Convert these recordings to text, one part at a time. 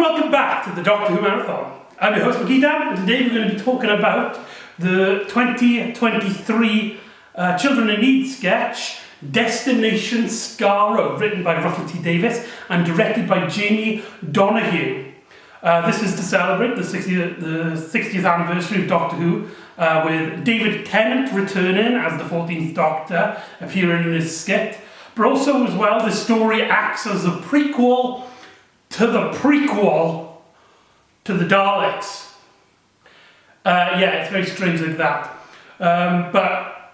welcome back to the Doctor Who Marathon. I'm your host McEdam, and today we're going to be talking about the 2023 Children in Need sketch, Destination Skaro, written by Russell T Davies and directed by Jamie Donahue. This is to celebrate the 60th anniversary of Doctor Who, with David Tennant returning as the 14th Doctor, appearing in this skit. But also, as well, this story acts as a prequel to the prequel to the Daleks. Yeah, it's very strange like that. But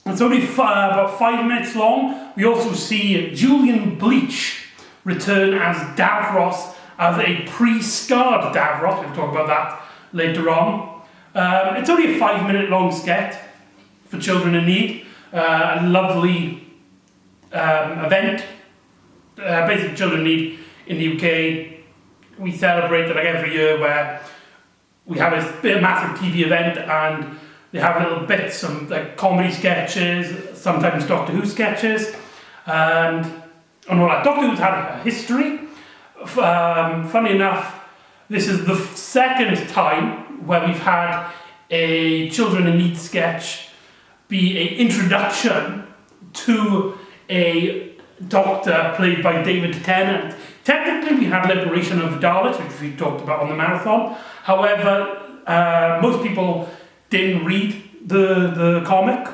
it's only about 5 minutes long. We also see Julian Bleach return as Davros, as a pre-scarred Davros. We'll talk about that later on. It's only a 5 minute long sketch for Children in Need. A lovely event. Basically, Children in Need in the UK, we celebrate it like every year, where we have a massive TV event and they have little bits, some like comedy sketches, sometimes Doctor Who sketches, and all that. Doctor Who's had a history. Funny enough, this is the second time where we've had a Children in Need sketch be an introduction to a Doctor played by David Tennant. Technically, we had Liberation of the Daleks, which we talked about on the marathon. However, most people didn't read the comic.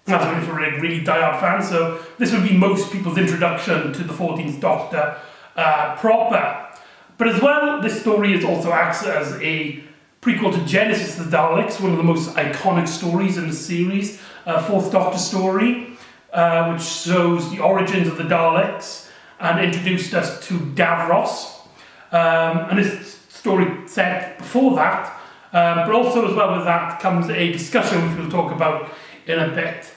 That's when it's for really die-hard fans. So this would be most people's introduction to the 14th Doctor proper. But as well, this story is also acts as a prequel to Genesis of the Daleks, one of the most iconic stories in the series, Fourth Doctor story, which shows the origins of the Daleks and introduced us to Davros. And this story set before that, but also as well with that comes a discussion which we'll talk about in a bit.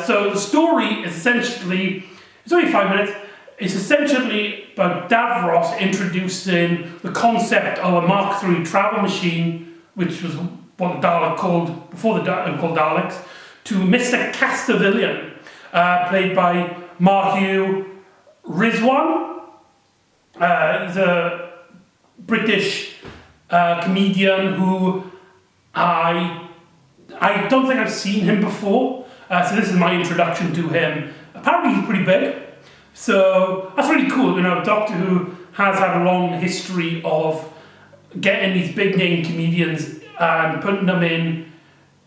So the story is essentially, it's only 5 minutes, it's essentially about Davros introducing the concept of a Mark III travel machine, which was what the Dalek called, before the called Daleks, to Mr. Castavillian, played by Mahugh Rizwan. He's a British comedian who I don't think I've seen him before, so this is my introduction to him. Apparently he's pretty big, so that's really cool. You know, Doctor Who has had a long history of getting these big name comedians and putting them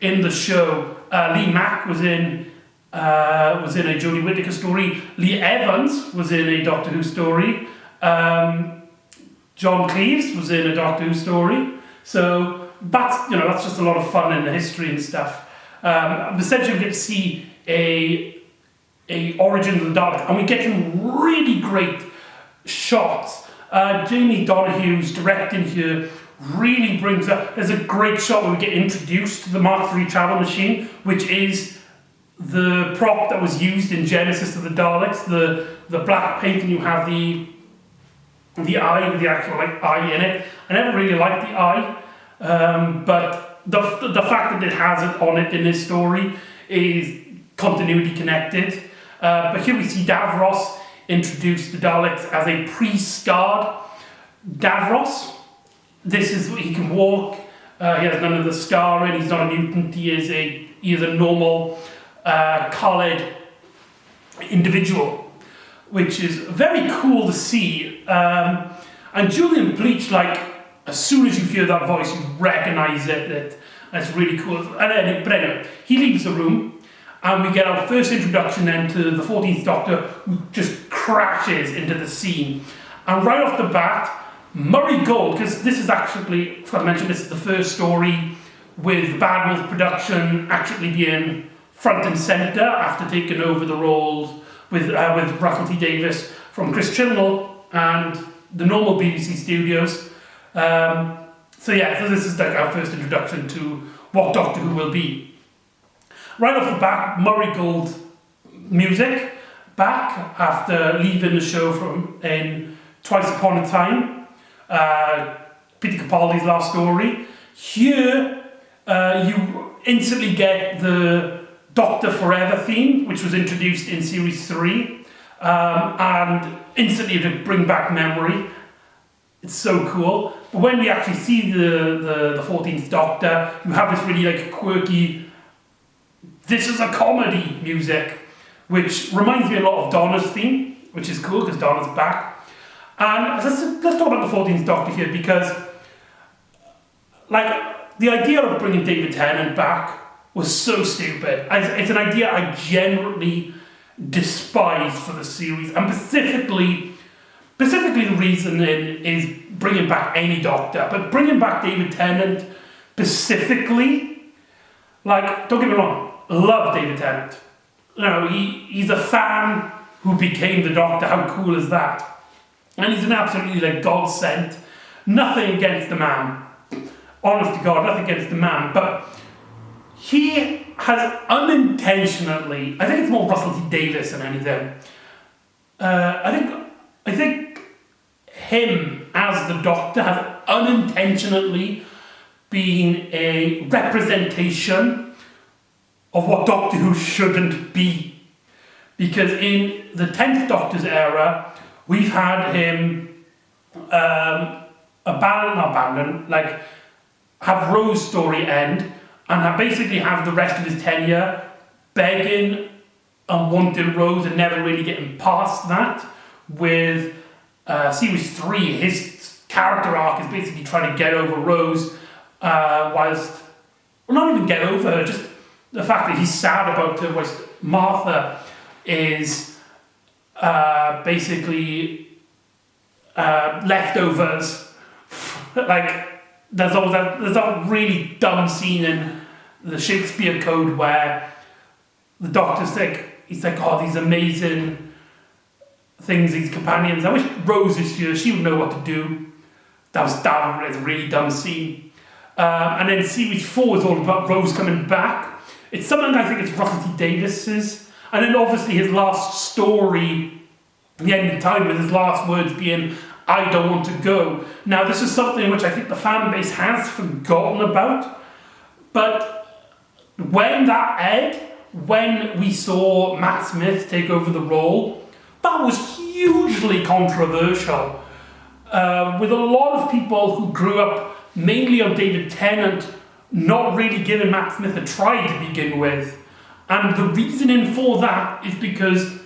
in the show. Lee Mack was in a Jodie Whittaker story. Lee Evans was in a Doctor Who story. John Cleese was in a Doctor Who story. So that's just a lot of fun in the history and stuff. Essentially, we get to see a origin of the Daleks, and we get some really great shots. Jamie Donahue's directing here really brings up. There's a great shot where we get introduced to the Mark III travel machine, which is the prop that was used in Genesis of the Daleks, the black paint, and you have the eye with the actual eye in it. I never really liked the eye, but the fact that it has it on it in this story is continuity connected. But here we see Davros introduce the Daleks as a pre-scarred Davros. He can walk. He has none of the scarring. He's not a mutant. He is a normal coloured individual, which is very cool to see. And Julian Bleach, as soon as you hear that voice, you recognise it. That's really cool. But anyway, he leaves the room, and we get our first introduction then to the 14th Doctor, who just crashes into the scene. And right off the bat, Murray Gold, because this is actually, I forgot to mention, this is the first story with Bad Wolf production actually being front and centre after taking over the roles with Russell T Davies from Chris Chibnall and the normal BBC studios. So this is our first introduction to what Doctor Who will be. Right off the bat, Murray Gold music, back after leaving the show in Twice Upon a Time, Peter Capaldi's last story. Here, you instantly get the Doctor Forever theme, which was introduced in Series 3, and instantly to bring back memory. It's so cool. But when we actually see the 14th Doctor, you have this really like quirky, this is a comedy music, which reminds me a lot of Donna's theme, which is cool because Donna's back. And let's talk about the 14th Doctor here, because like the idea of bringing David Tennant back was so stupid. It's an idea I genuinely despise for the series, and specifically the reason is bringing back any Doctor, but bringing back David Tennant specifically, like, don't get me wrong, love David Tennant. You know, he's a fan who became the Doctor. How cool is that? And he's an absolutely like godsend. Nothing against the man, honest to God, nothing against the man, but he has unintentionally, I think it's more Russell T Davies than anything. I think him as the Doctor has unintentionally been a representation of what Doctor Who shouldn't be. Because in the 10th Doctor's era, we've had him have Rose's story end, and basically have the rest of his tenure begging and wanting Rose and never really getting past that. With series 3, his character arc is basically trying to get over Rose, whilst, well, not even get over her, just the fact that he's sad about her, whilst Martha is basically leftovers. Like, there's that really dumb scene in the Shakespeare Code where the Doctor's like, he's like, oh, these amazing things, these companions. I wish Rose is here, she would know what to do. That was a really dumb scene. And then series 4 is all about Rose coming back. It's something I think it's Russell T Davies's. And then obviously his last story, The End of Time, with his last words being, I don't want to go. Now this is something which I think the fan base has forgotten about. But when that aired, when we saw Matt Smith take over the role, that was hugely controversial. With a lot of people who grew up mainly on David Tennant not really giving Matt Smith a try to begin with. And the reasoning for that is because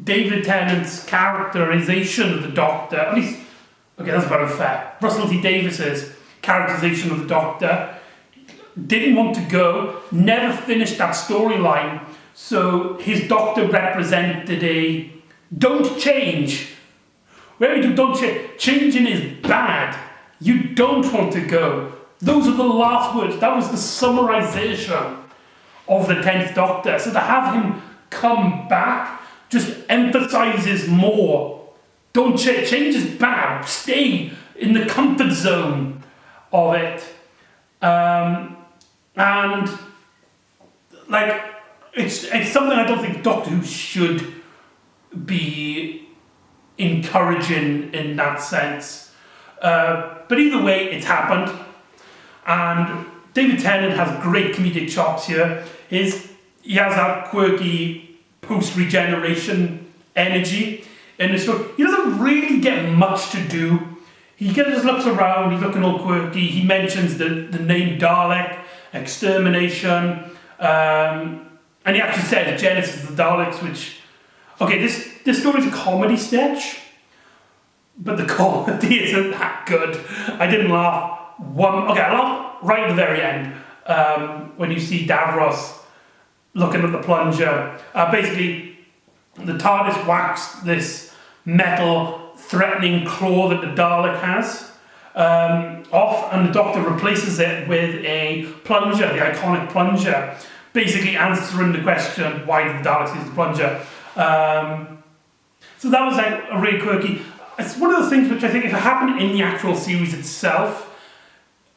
David Tennant's characterization of the Doctor, at least, okay, that's about fair, Russell T Davies's characterization of the Doctor, didn't want to go, never finished that storyline, so his Doctor represented a don't change. Where we do don't change, changing is bad. You don't want to go. Those are the last words. That was the summarization of the 10th Doctor. So to have him come back just emphasizes more. Don't change. Change is bad. Stay in the comfort zone of it. And like, it's something I don't think Doctor Who should be encouraging in that sense. But either way, it's happened. And David Tennant has great comedic chops here. He has that quirky post-regeneration energy in the story. He doesn't really get much to do. He just looks around, he's looking all quirky. He mentions the name Dalek, extermination, and he actually said Genesis of the Daleks, which, okay, this story's a comedy sketch, but the comedy isn't that good. I didn't laugh I laughed right at the very end, when you see Davros looking at the plunger. Basically, the TARDIS whacks this metal threatening claw that the Dalek has off, and the Doctor replaces it with a plunger, the iconic plunger, basically answering the question, why did the Daleks use the plunger? So that was like a really quirky. It's one of the things which I think if it happened in the actual series itself,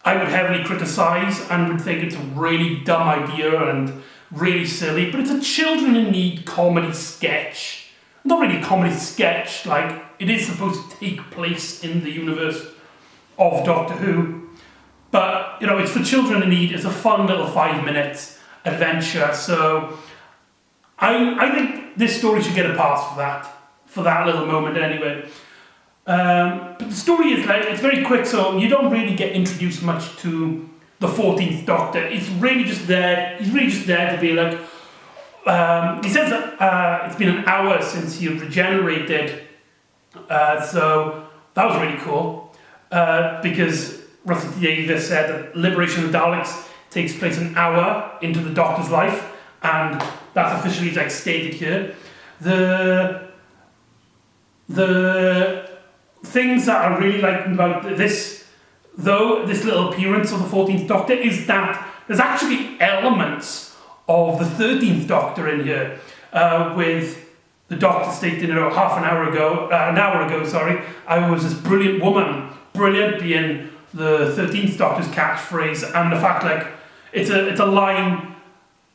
I would heavily criticise and would think it's a really dumb idea and really silly, but it's a children in need comedy sketch. Not really a comedy sketch, like it is supposed to take place in the universe of Doctor Who, but you know, it's for children in need. It's a fun little 5 minutes adventure, so I think this story should get a pass for that little moment anyway. But the story is like, it's very quick, so you don't really get introduced much to the 14th Doctor. It's really just there. He's really just there to be like. He says that it's been an hour since he regenerated, so that was really cool. Because Russell T Davies said that Liberation of the Daleks takes place an hour into the Doctor's life, and that's officially like stated here. The things that I really like about this little appearance of the 14th Doctor is that there's actually elements of the 13th Doctor in here, with the Doctor stating half an hour ago, I was this brilliant woman, brilliant being the 13th Doctor's catchphrase, and the fact like it's a line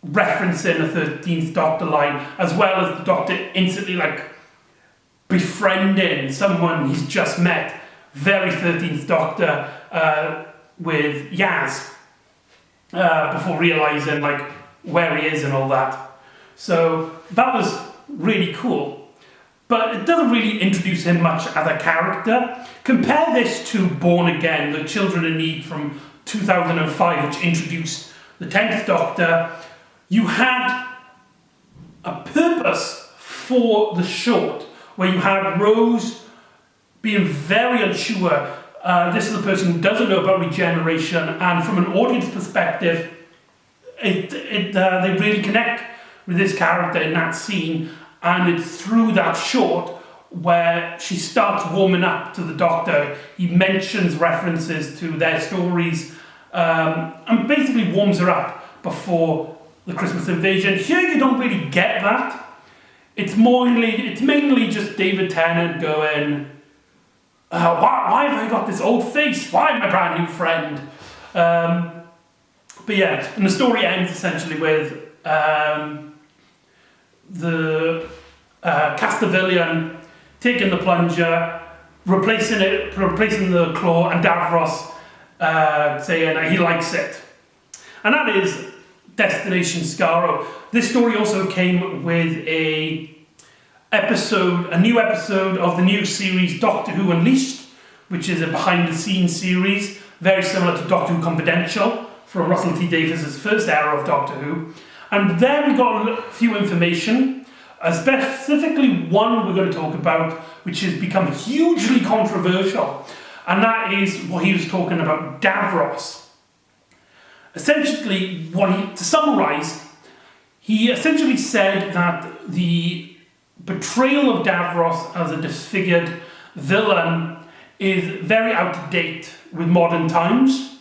referencing a 13th Doctor line, as well as the Doctor instantly like befriending someone he's just met, very 13th Doctor, with Yaz, before realising like where he is and all that. So that was really cool. But it doesn't really introduce him much as a character. Compare this to Born Again, the Children in Need from 2005, which introduced the 10th Doctor. You had a purpose for the short, where you had Rose being very unsure. This is a person who doesn't know about regeneration, and from an audience perspective, they really connect with this character in that scene, and it's through that short where she starts warming up to the Doctor. He mentions references to their stories, and basically warms her up before the Christmas invasion. Here you don't really get that. It's mainly just David Tennant going, why have I got this old face? Why am I a brand new friend? But yeah, and the story ends essentially with the Castavillian taking the plunger, replacing the claw, and Davros saying that he likes it. And that is Destination Skaro. This story also came with a new episode of the new series Doctor Who Unleashed, which is a behind-the-scenes series, very similar to Doctor Who Confidential, from Russell T Davies' first era of Doctor Who. And there we got a few information, specifically one we're going to talk about, which has become hugely controversial, and that is what he was talking about Davros. Essentially, to summarise, he essentially said that the betrayal of Davros as a disfigured villain is very out of date with modern times.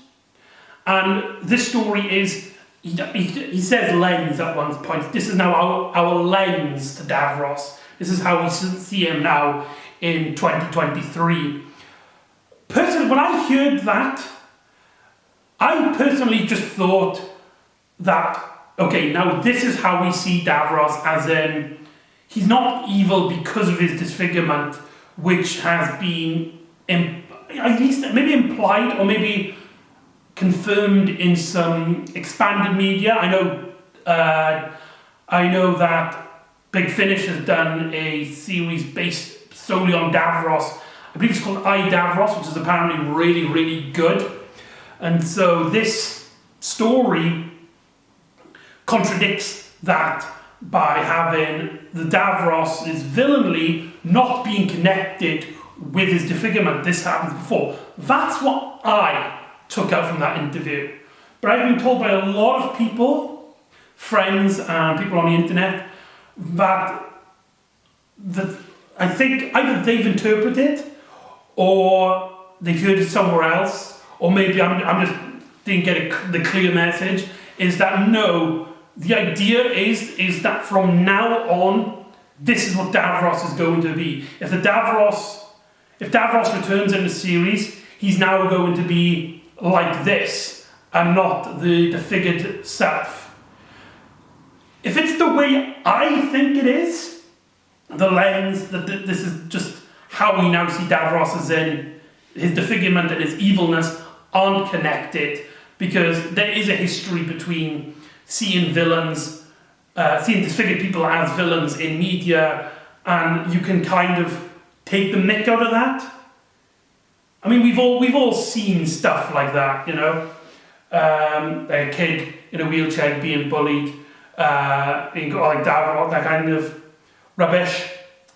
And this story is, he says lens at one point. This is now our lens to Davros. This is how we see him now in 2023. Personally, when I heard that, I personally just thought that, okay, now this is how we see Davros, as in, he's not evil because of his disfigurement, which has been, at least maybe implied or maybe confirmed in some expanded media. I know that Big Finish has done a series based solely on Davros. I believe it's called I, Davros, which is apparently really, really good. And so this story contradicts that by having the Davros is villainly not being connected with his disfigurement. This happens before. That's what I took out from that interview. But I've been told by a lot of people, friends and people on the internet, that I think either they've interpreted or they've heard it somewhere else, or maybe I'm just didn't get the clear message, is that no, the idea is that from now on, this is what Davros is going to be. If Davros returns in the series, he's now going to be like this, and not the figured self. If it's the way I think it is, the lens, that this is just how we now see Davros, as in his disfigurement and his evilness aren't connected, because there is a history between seeing villains, seeing disfigured people as villains in media, and you can kind of take the mick out of that. I mean, we've all seen stuff like that, you know, like a kid in a wheelchair being bullied, like that kind of rubbish.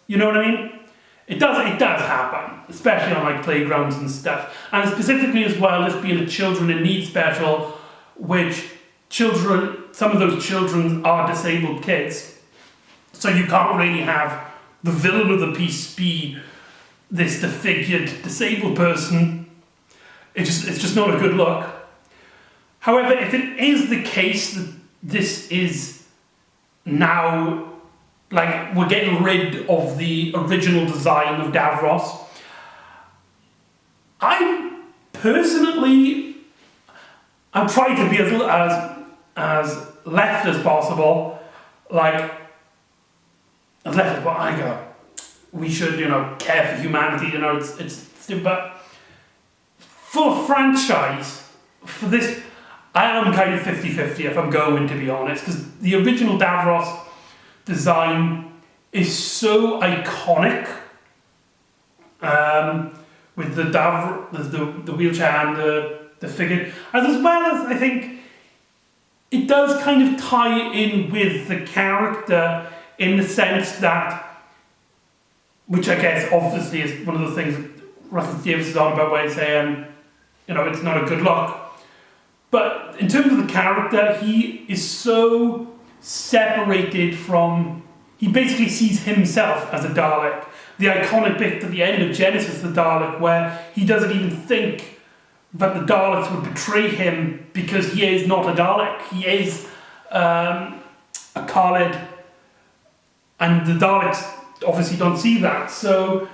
You know what I mean? It does happen, especially on like playgrounds and stuff, and specifically as well, this being a children in need special, which some of those children are disabled kids, so you can't really have the villain of the piece be this defigured disabled person. It's just not a good look. However, if it is the case that this is now, like, we're getting rid of the original design of Davros, I'm trying to be as left as possible, like, as left as I go, we should, you know, care for humanity, you know, it's stupid, but for a franchise, for this, I am kind of 50-50 if I'm going to be honest, because the original Davros design is so iconic, with the wheelchair and the figure, as well as I think it does kind of tie in with the character in the sense that, which I guess obviously is one of the things that Russell Davies is on about, where he's saying, you know, it's not a good look. But in terms of the character, he is so separated from, he basically sees himself as a Dalek. The iconic bit at the end of Genesis, the Dalek, where he doesn't even think that the Daleks would betray him because he is not a Dalek. He is a Khalid, and the Daleks obviously don't see that. So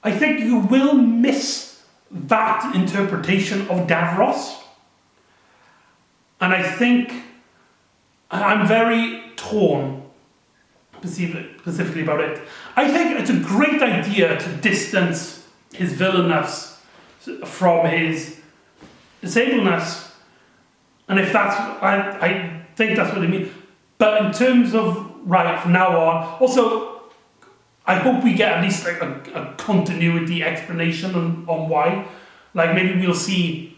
I think you will miss that interpretation of Davros. And I think I'm very torn specifically about it. I think it's a great idea to distance his villainness from his disabledness. And if that's, I think that's what I mean. But in terms of, right, from now on, also, I hope we get at least like a continuity explanation on why. Like maybe we'll see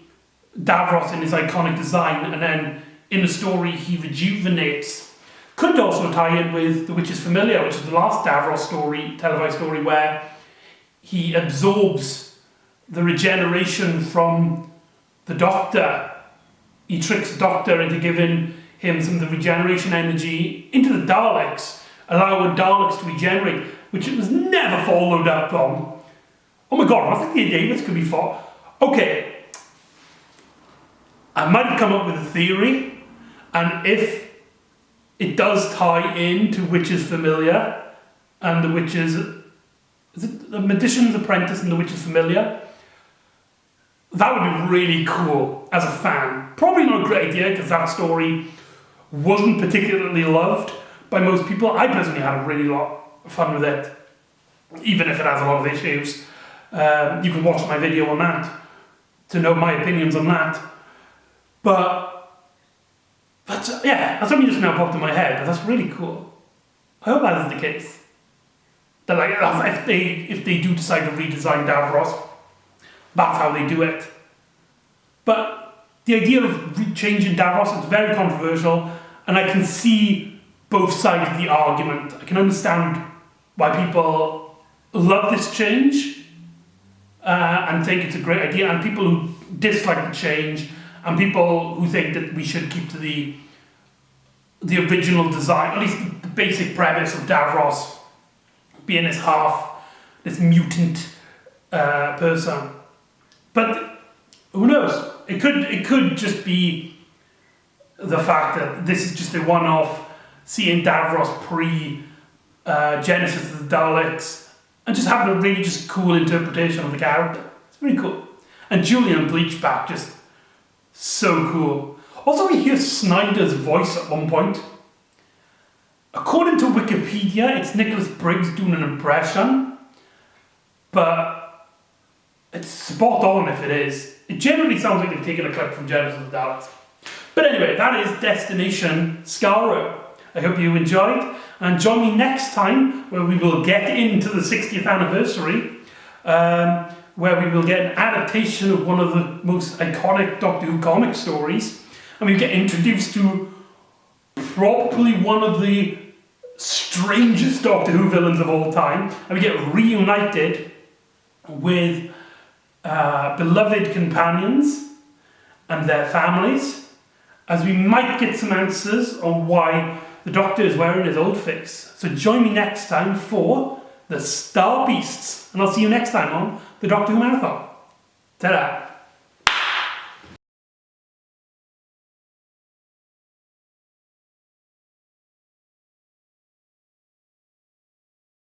Davros in his iconic design, and then in the story he rejuvenates. Could also tie in with The Witch is Familiar, which is the last Davros story, televised story, where he absorbs the regeneration from the Doctor. He tricks the Doctor into giving him some of the regeneration energy into the Daleks, allowing Daleks to regenerate, which it was never followed up on. Oh my god, I think the Davids could be fought. Okay, I might have come up with a theory, and if it does tie into Witch is Familiar and The Witch's, is it The Magician's Apprentice and The Witch is Familiar? That would be really cool as a fan. Probably not a great idea because that story wasn't particularly loved by most people. I personally had a really lot of fun with it, even if it has a lot of issues. You can watch my video on that to know my opinions on that. But that's something just now popped in my head, but that's really cool. I hope that is the case. That like if they do decide to redesign Davros, that's how they do it. But the idea of changing Davros, it's very controversial, and I can see both sides of the argument. I can understand why people love this change and think it's a great idea, and people who dislike the change, and people who think that we should keep to the original design, at least the basic premise of Davros being this mutant person. But who knows? It could just be the fact that this is just a one-off, seeing Davros pre-Genesis of the Daleks, and just having a really just cool interpretation of the character. It's pretty cool. And Julian Bleachback, just so cool. Also, we hear Snyder's voice at one point. According to Wikipedia, it's Nicholas Briggs doing an impression, but it's spot on if it is. It generally sounds like they've taken a clip from Genesis of the Daleks. But anyway, that is Destination Skaro. I hope you enjoyed, and join me next time where we will get into the 60th anniversary, where we will get an adaptation of one of the most iconic Doctor Who comic stories, and we get introduced to probably one of the strangest Doctor Who villains of all time, and we get reunited with beloved companions and their families, as we might get some answers on why the Doctor is wearing his old face. So join me next time for the Star Beasts, and I'll see you next time on the Doctor Who Marathon. Ta-da!